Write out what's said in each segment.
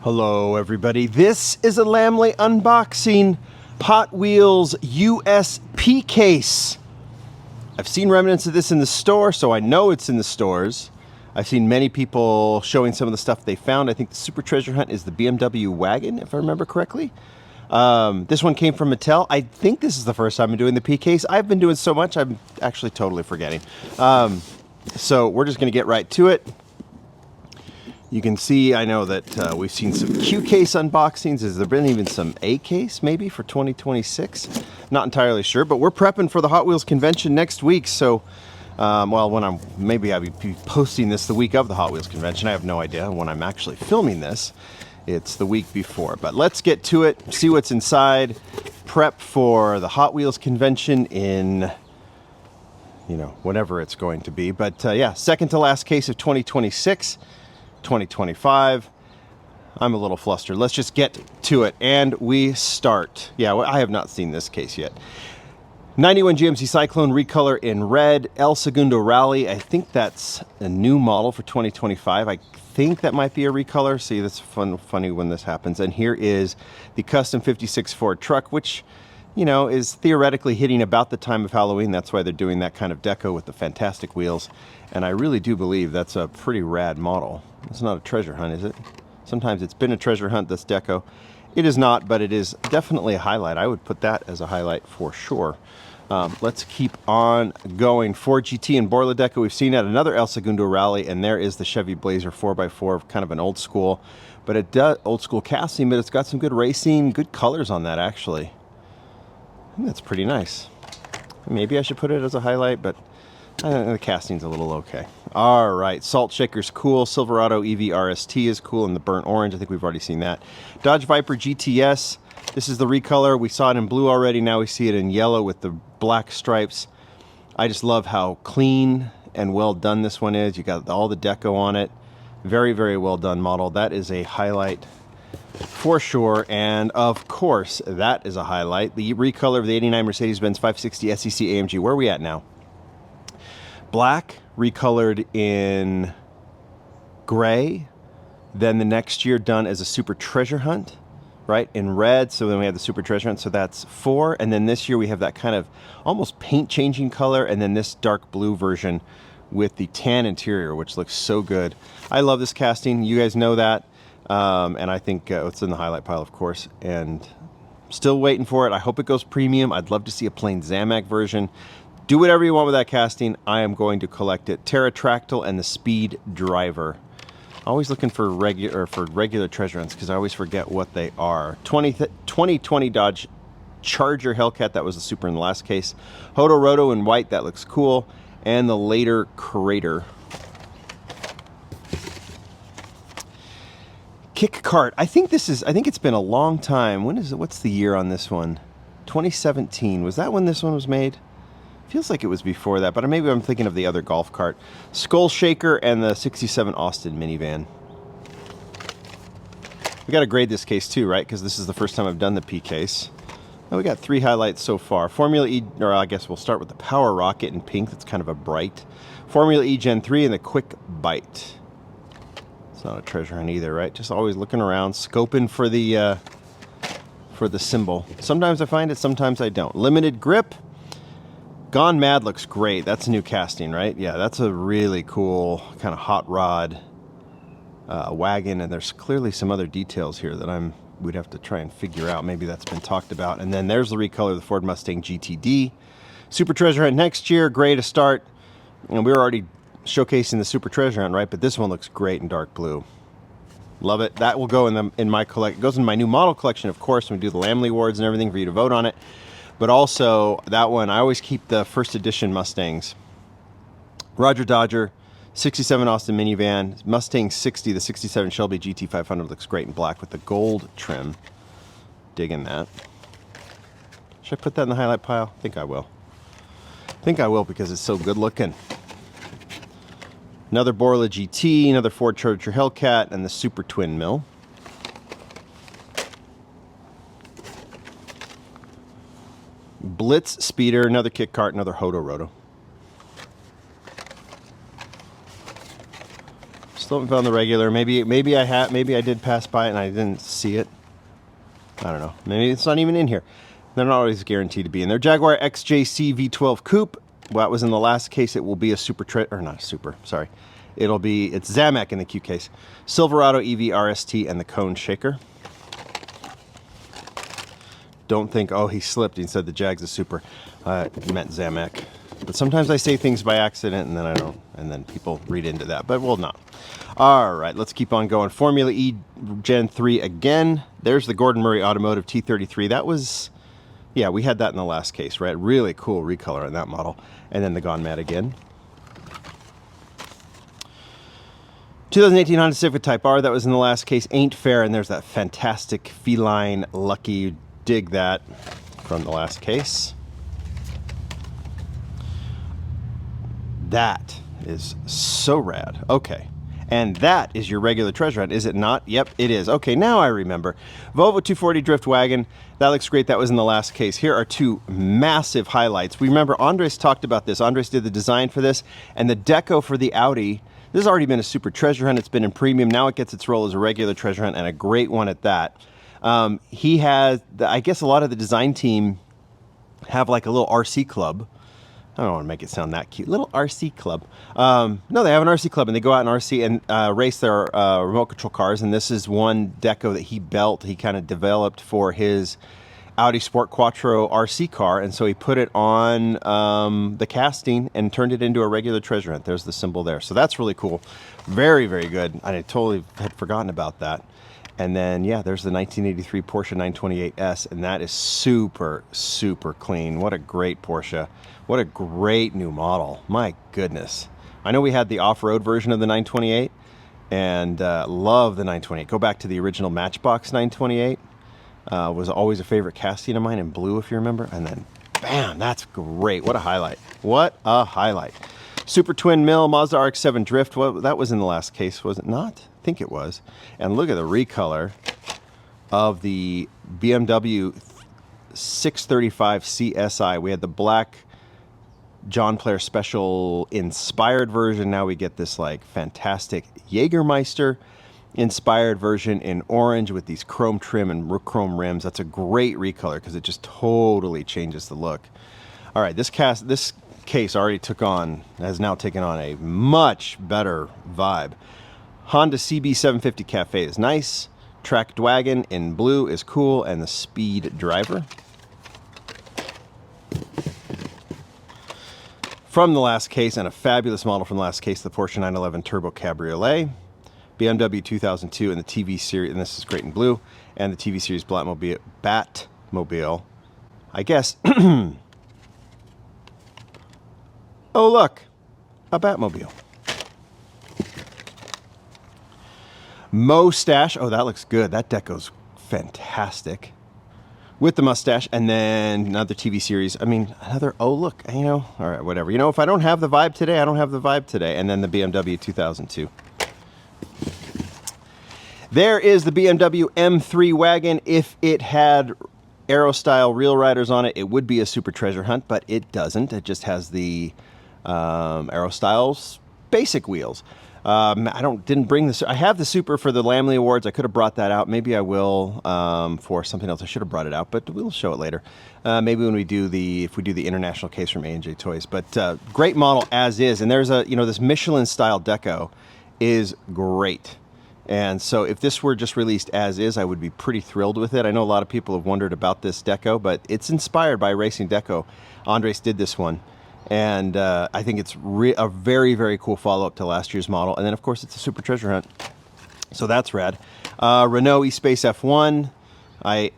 Hello everybody, this is a Lamley unboxing Hot Wheels USP case. I've seen remnants of this in the store, so I know it's in the stores. I've seen many people showing some of the stuff they found. I think the super treasure hunt is the BMW wagon, if I remember correctly. This one came from Mattel. I think this is the first time I'm doing the P case. I've been doing so much, I'm actually totally forgetting. So we're just gonna get right to it. You can see, I know that we've seen some Q case unboxings. Has there been even some A case maybe for 2026? Not entirely sure, but we're prepping for the Hot Wheels convention next week. So, well, when I'll be posting this the week of the Hot Wheels convention. I have no idea when I'm actually filming this. It's the week before, but let's get to it, see what's inside, prep for the Hot Wheels convention in, you know, whatever it's going to be. But yeah, second to last case of 2026. 2025. I'm a little flustered. Let's just get to it, and we start. Yeah, I have not seen this case yet. 91 GMC Cyclone recolor in red. El Segundo Rally. I think that's a new model for 2025. I think that might be a recolor. See, that's funny when this happens. And here is the Custom 56 Ford truck, which, you know, is theoretically hitting about the time of Halloween. That's why they're doing that kind of deco with the fantastic wheels. And I really do believe that's a pretty rad model. It's not a treasure hunt, is it? Sometimes it's been a treasure hunt, this deco. It is not, but it is definitely a highlight. I would put that as a highlight for sure. Let's keep on going. Ford GT and Borla deco. We've seen at another El Segundo Rally, and there is the Chevy Blazer 4x4, kind of an old school, but it does old school casting, but it's got some good racing, good colors on that actually. I think that's pretty nice. Maybe I should put it as a highlight, but the casting's a little okay. All right, Salt Shaker's cool. Silverado EV RST is cool in the burnt orange. I think we've already seen that. Dodge Viper GTS. This is the recolor. We saw it in blue already. Now we see it in yellow with the black stripes. I just love how clean and well done this one is. You got all the deco on it. Very, very well done model. That is a highlight for sure, and of course that is a highlight. The recolor of the 89 Mercedes-Benz 560 SEC AMG. Where are we at now? Black, recolored in gray, then the next year done as a super treasure hunt, right, in red. So then we have the super treasure hunt, so that's 4, and then this year we have that kind of almost paint changing color, and then this dark blue version with the tan interior, which looks so good. I love this casting, you guys know that. And I think it's in the highlight pile, of course, and still waiting for it. I hope it goes premium. I'd love to see a plain Zamac version. Do whatever you want with that casting. I am going to collect it. Terratractyl and the Speed Driver. Always looking for regular treasure hunts because I always forget what they are. 2020 Dodge Charger Hellcat. That was the super in the last case. Hodo Roto in white. That looks cool. And the later Crater. Kick cart. I think it's been a long time. When is it? What's the year on this one? 2017. Was that when this one was made? Feels like it was before that, but maybe I'm thinking of the other golf cart. Skull Shaker and the 67 Austin minivan. We got to grade this case too, right? Because this is the first time I've done the P case. Now we got 3 highlights so far. Formula E, or I guess we'll start with the Power Rocket in pink. That's kind of a bright. Formula E Gen 3 and the Quick Bite. It's not a treasure hunt either, right? Just always looking around, scoping for the symbol. Sometimes I find it, sometimes I don't. Limited Grip. Gone Mad looks great. That's a new casting, right? Yeah, that's a really cool kind of hot rod wagon, and there's clearly some other details here that we'd have to try and figure out. Maybe that's been talked about. And then there's the recolor of the Ford Mustang GTD. Super Treasure Hunt next year, gray to start. And we were already showcasing the Super Treasure Hunt, right? But this one looks great in dark blue. Love it. That will go in my collect. It goes in my new model collection, of course, when we do the Lamley Awards and everything for you to vote on it. But also that one, I always keep the first edition Mustangs. Roger Dodger, 67 Austin minivan, Mustang 60, the 67 Shelby GT500 looks great in black with the gold trim. Digging that. Should I put that in the highlight pile? I think I will. I think I will because it's so good looking. Another Borla GT, another Ford Charger Hellcat, and the Super Twin Mill. Blitz Speeder, another kick cart, another Hodo Roto. Still haven't found the regular. Maybe I did pass by it and I didn't see it. I don't know. Maybe it's not even in here. They're not always guaranteed to be in there. Jaguar XJC V12 Coupe. Well, that was in the last case. It will be a super or not a super. Sorry, it's Zamak in the Q case. Silverado EV RST and the cone shaker. Don't think, oh, he slipped. He said the Jag's a super. It meant Zamak. But sometimes I say things by accident and then I don't, and then people read into that. But we'll not. All right, let's keep on going. Formula E Gen 3 again. There's the Gordon Murray Automotive T33. That was, yeah, we had that in the last case, right? Really cool recolor on that model. And then the Gone Mad again. 2018 Honda Civic Type R, that was in the last case. Ain't Fair, and there's that fantastic feline Lucky. Dig that from the last case. That is so rad. Okay. And that is your regular treasure hunt, is it not? Yep, it is. Okay, now I remember. Volvo 240 Drift Wagon. That looks great. That was in the last case. Here are two massive highlights. We remember Andres talked about this. Andres did the design for this, and the deco for the Audi. This has already been a super treasure hunt. It's been in premium. Now it gets its role as a regular treasure hunt, and a great one at that. He has, I guess a lot of the design team have like a little RC club. I don't want to make it sound that cute. Little RC club. No, they have an RC club, and they go out in RC and race their remote control cars. And this is one deco that he built. He kind of developed for his Audi Sport Quattro RC car, and so he put it on the casting and turned it into a regular treasure hunt. There's the symbol there. So that's really cool. Very, very good. I totally had forgotten about that. And then, yeah, there's the 1983 Porsche 928S, and that is super, super clean. What a great Porsche. What a great new model. My goodness. I know we had the off-road version of the 928, and love the 928. Go back to the original Matchbox 928. Was always a favorite casting of mine in blue, if you remember. And then, bam, that's great. What a highlight. What a highlight. Super Twin Mill Mazda RX-7 Drift. Well, that was in the last case, was it not? I think it was. And look at the recolor of the BMW 635 CSI. We had the black John Player Special inspired version. Now we get this like fantastic Jägermeister inspired version in orange with these chrome trim and chrome rims. That's a great recolor because it just totally changes the look. All right, this case already has now taken on a much better vibe. Honda CB750 Cafe is nice. Tracked Wagon in blue is cool, and the Speed Driver. From the last case, and a fabulous model from the last case, the Porsche 911 Turbo Cabriolet, BMW 2002, and the TV series, and this is great in blue, and the TV series Batmobile. I guess. Oh, look, a Batmobile. Mustache. Oh, that looks good. That deco's fantastic. With the mustache, and then another TV series. I mean, another, oh, look, all right, whatever. If I don't have the vibe today, I don't have the vibe today. And then the BMW 2002. There is the BMW M3 wagon. If it had Aero-style Real Riders on it, it would be a super treasure hunt, but it doesn't. It just has the Aero-styles basic wheels. Didn't bring this. I have the Super for the Lamley Awards. I could have brought that out. Maybe I will for something else. I should have brought it out, but we'll show it later. Maybe when we do if we do the international case from A&J Toys. But great model as is. And there's this Michelin style deco is great. And so if this were just released as is, I would be pretty thrilled with it. I know a lot of people have wondered about this deco, but it's inspired by Racing Deco. Andres did this one. And I think it's a very, very cool follow-up to last year's model. And then, of course, it's a super treasure hunt. So that's rad. Renault eSpace F1. I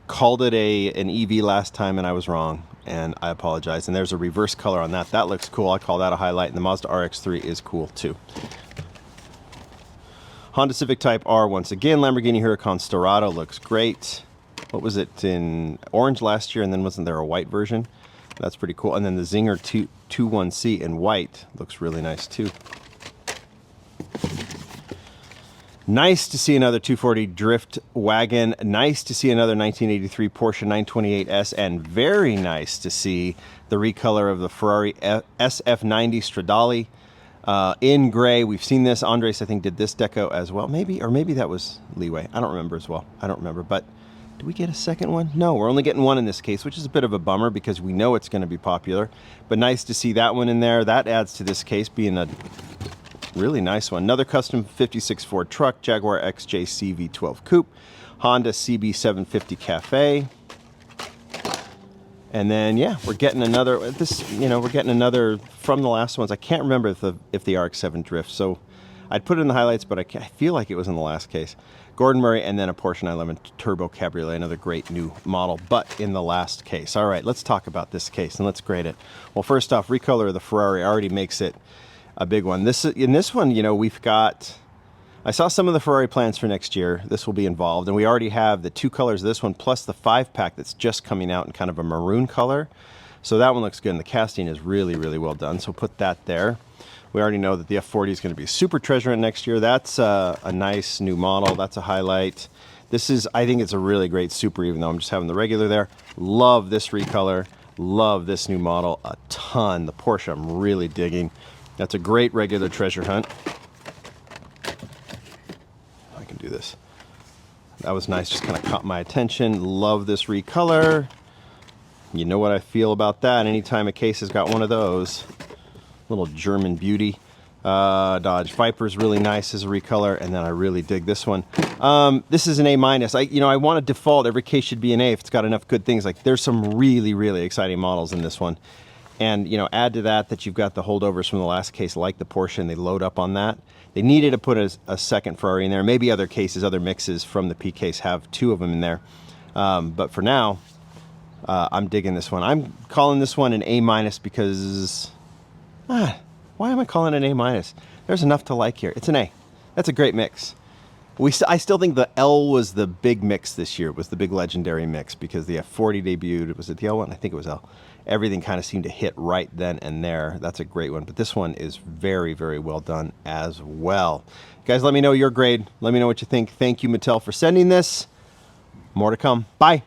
called it an EV last time, and I was wrong. And I apologize. And there's a reverse color on that. That looks cool. I call that a highlight. And the Mazda RX-3 is cool, too. Honda Civic Type R once again. Lamborghini Huracan Storado looks great. What was it in orange last year? And then wasn't there a white version? That's pretty cool. And then the Zinger 21C in white looks really nice too. Nice to see another 240 Drift Wagon. Nice to see another 1983 Porsche 928S. And very nice to see the recolor of the Ferrari SF90 Stradale. in gray. We've seen this. Andres, I think, did this deco as well. Maybe, or maybe that was Leeway. I don't remember as well. I don't remember. But do we get a second one? No, we're only getting one in this case, which is a bit of a bummer because we know it's going to be popular. But nice to see that one in there. That adds to this case being a really nice one. Another custom 56 Ford truck, Jaguar XJ V12 Coupe, Honda CB750 Cafe. And then, yeah, we're getting another, we're getting another from the last ones. I can't remember if the RX-7 Drift, so I'd put it in the highlights, but I feel like it was in the last case. Gordon Murray, and then a Porsche 911 Turbo Cabriolet, another great new model, but in the last case. All right, let's talk about this case, and let's grade it. Well, first off, recolor of the Ferrari already makes it a big one. In this one, we've got... I saw some of the Ferrari plans for next year. This will be involved, and we already have the 2 colors of this one, plus the 5-pack that's just coming out in kind of a maroon color. So that one looks good, and the casting is really, really well done. So put that there. We already know that the F40 is going to be a super treasure next year. That's a nice new model. That's a highlight. This is, I think it's a really great super, even though I'm just having the regular there. Love this recolor. Love this new model a ton. The Porsche I'm really digging. That's a great regular treasure hunt. I can do this. That was nice, just kind of caught my attention. Love this recolor. You know what I feel about that. Anytime a case has got one of those. Little German beauty. Dodge Viper's really nice as a recolor, and then I really dig this one. This is an A-. I want to default every case should be an A if it's got enough good things. Like, there's some really, really exciting models in this one. And, add to that you've got the holdovers from the last case, like the Porsche, and they load up on that. They needed to put a second Ferrari in there. Maybe other cases, other mixes from the P case have 2 of them in there. But for now, I'm digging this one. I'm calling this one an A- because... why am I calling it an A-? There's enough to like here. It's an A. That's a great mix. I still think the L was the big mix this year, was the big legendary mix, because the F40 debuted. Was it the L one? I think it was L. Everything kind of seemed to hit right then and there. That's a great one. But this one is very, very well done as well. Guys, let me know your grade. Let me know what you think. Thank you, Mattel, for sending this. More to come. Bye.